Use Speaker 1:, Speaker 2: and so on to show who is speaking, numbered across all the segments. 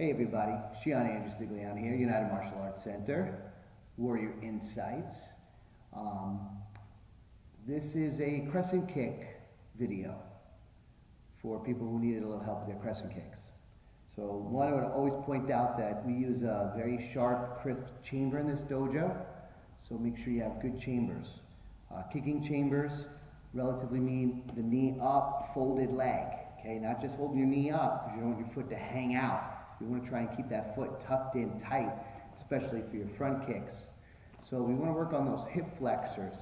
Speaker 1: Hey everybody, Stigliano here, United Martial Arts Center, Warrior Insights. This is a Crescent Kick video for people who needed a little help with their Crescent Kicks. So one, I would always point out that we use a very sharp, crisp chamber in this dojo, so make sure you have good chambers. Kicking chambers relatively mean the knee up, folded leg, okay? Not just holding your knee up because you don't want your foot to hang out. You want to try and keep that foot tucked in tight, especially for your front kicks. So we want to work on those hip flexors,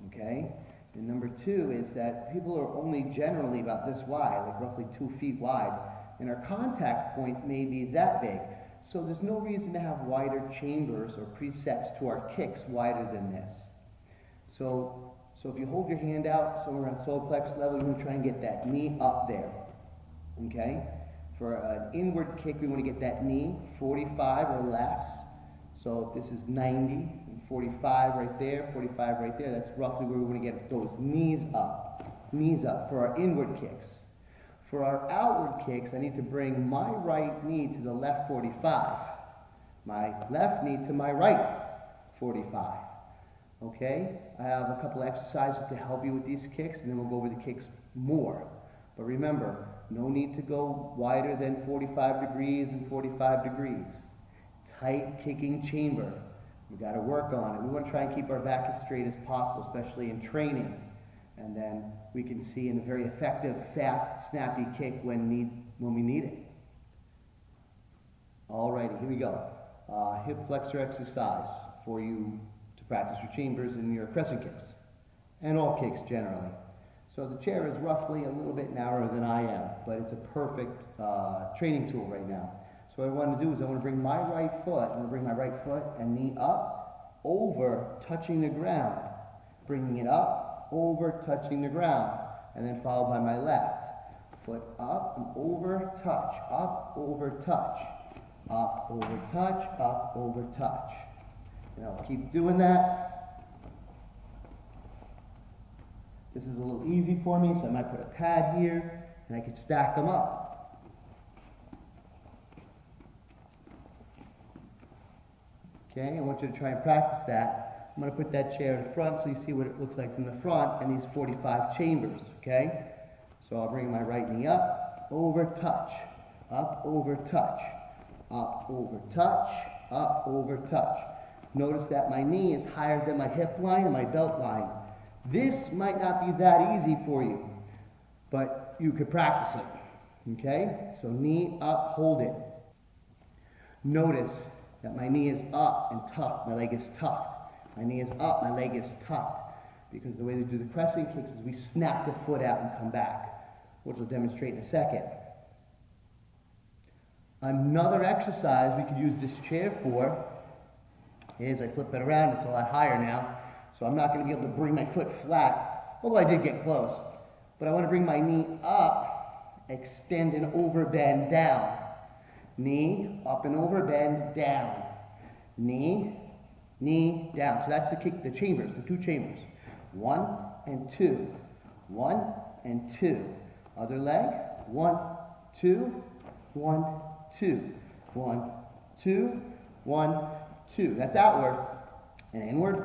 Speaker 1: okay? And number two is that people are only generally about this wide, like roughly 2 feet wide, and our contact point may be that big. So there's no reason to have wider chambers or presets to our kicks wider than this. So if you hold your hand out somewhere around solar plexus level, you want to try and get that knee up there, okay? For an inward kick, we want to get that knee 45 or less. So if this is 90, and 45 right there, 45 right there, that's roughly where we want to get those knees up for our inward kicks. For our outward kicks, I need to bring my right knee to the left 45, my left knee to my right 45. Okay? I have a couple exercises to help you with these kicks, and then we'll go over the kicks more. But remember, no need to go wider than 45 degrees and 45 degrees. Tight kicking chamber. We got to work on it. We want to try and keep our back as straight as possible, especially in training. And then we can see in a very effective, fast, snappy kick when we need it. Alrighty, here we go. Hip flexor exercise for you to practice your chambers and your crescent kicks. And all kicks generally. So the chair is roughly a little bit narrower than I am, but it's a perfect training tool right now. So what I want to do is I want to bring my right foot, and knee up, over, touching the ground. Bringing it up, over, touching the ground. And then followed by my left. Foot up and over, touch, up, over, touch. Up, over, touch, up, over, touch. And I'll keep doing that. This is a little easy for me, so I might put a pad here, and I can stack them up. Okay, I want you to try and practice that. I'm going to put that chair in front so you see what it looks like from the front and these 45 chambers, okay? So I'll bring my right knee up, over, touch, up, over, touch, up, over, touch, up, over, touch. Notice that my knee is higher than my hip line and my belt line. This might not be that easy for you, but you could practice it, okay? So knee up, hold it. Notice that my knee is up and tucked, my leg is tucked. My knee is up, my leg is tucked. Because the way they do the crescent kicks is we snap the foot out and come back, which we'll demonstrate in a second. Another exercise we could use this chair for is, I flip it around, it's a lot higher now. So I'm not going to be able to bring my foot flat, although I did get close. But I want to bring my knee up, extend and over, bend down. Knee, up and over, bend down. Knee, knee, down. So that's the kick, the chambers, the 2 chambers. 1 and 2. 1 and 2. Other leg. 1, 2, 1, 2. 1, 2, 1, 2. That's outward and inward.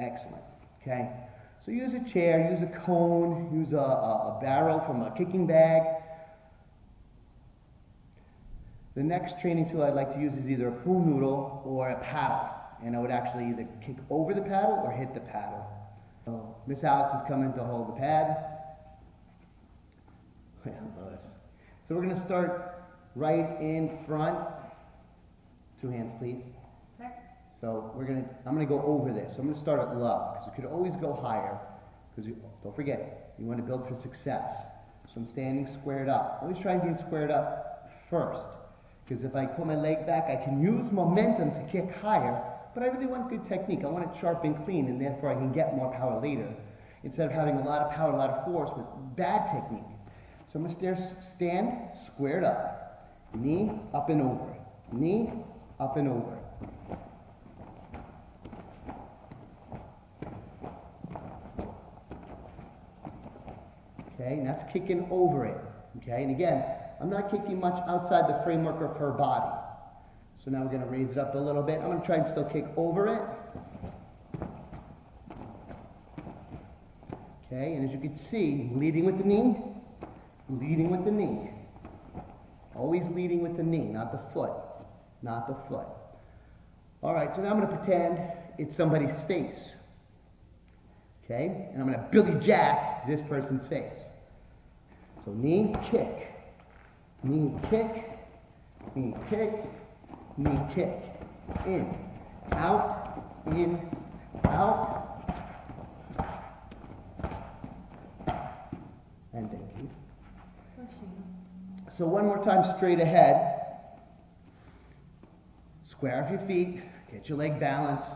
Speaker 1: Excellent, okay? So use a chair, use a cone, use a barrel from a kicking bag. The next training tool I'd like to use is either a pool noodle or a paddle. And I would actually either kick over the paddle or hit the paddle. So Miss Alex is coming to hold the pad. So we're going to start right in front. 2 hands, please. So I'm going to go over this. So I'm going to start at low, because you could always go higher, because don't forget, you want to build for success. So I'm standing squared up. Always try and get squared up first, because if I put my leg back, I can use momentum to kick higher, but I really want good technique. I want it sharp and clean, and therefore I can get more power later, instead of having a lot of power, a lot of force with bad technique. So I'm going to stand squared up, knee up and over, knee up and over. Okay, and that's kicking over it. Okay, and again, I'm not kicking much outside the framework of her body. So now we're going to raise it up a little bit. I'm going to try and still kick over it. Okay, and as you can see, leading with the knee, leading with the knee. Always leading with the knee, not the foot, not the foot. All right, so now I'm going to pretend it's somebody's face. Okay, and I'm going to Billy Jack this person's face. So knee, kick, knee, kick, knee, kick, knee, kick. In, out, out. And thank you. So one more time straight ahead. Square off your feet, get your leg balanced,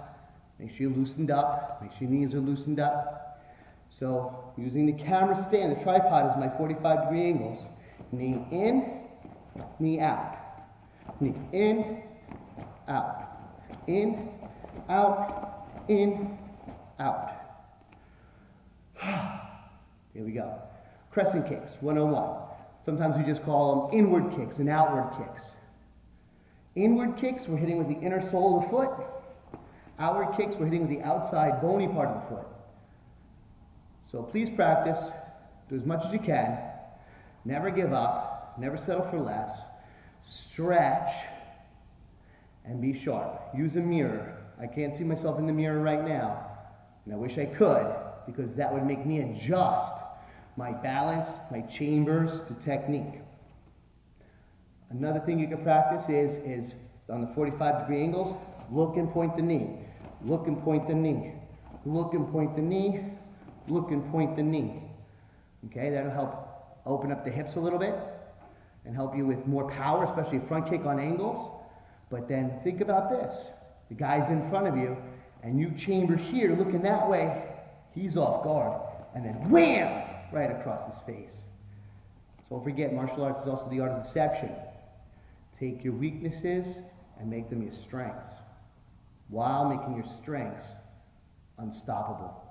Speaker 1: make sure you're loosened up, make sure your knees are loosened up. So using the camera stand, the tripod is my 45-degree angles. Knee in, knee out. Knee in, out. In, out, in, out. Here we go. Crescent kicks, 101. Sometimes we just call them inward kicks and outward kicks. Inward kicks, we're hitting with the inner sole of the foot. Outward kicks, we're hitting with the outside bony part of the foot. So please practice, do as much as you can. Never give up, never settle for less. Stretch, and be sharp. Use a mirror. I can't see myself in the mirror right now, and I wish I could, because that would make me adjust my balance, my chambers to technique. Another thing you can practice is on the 45-degree angles, look and point the knee. Look and point the knee. Look and point the knee. Look and point the knee. Okay, that'll help open up the hips a little bit and help you with more power, especially a front kick on angles. But then think about this. The guy's in front of you and you chamber here looking that way. He's off guard. And then wham! Right across his face. So don't forget, martial arts is also the art of deception. Take your weaknesses and make them your strengths, while making your strengths unstoppable.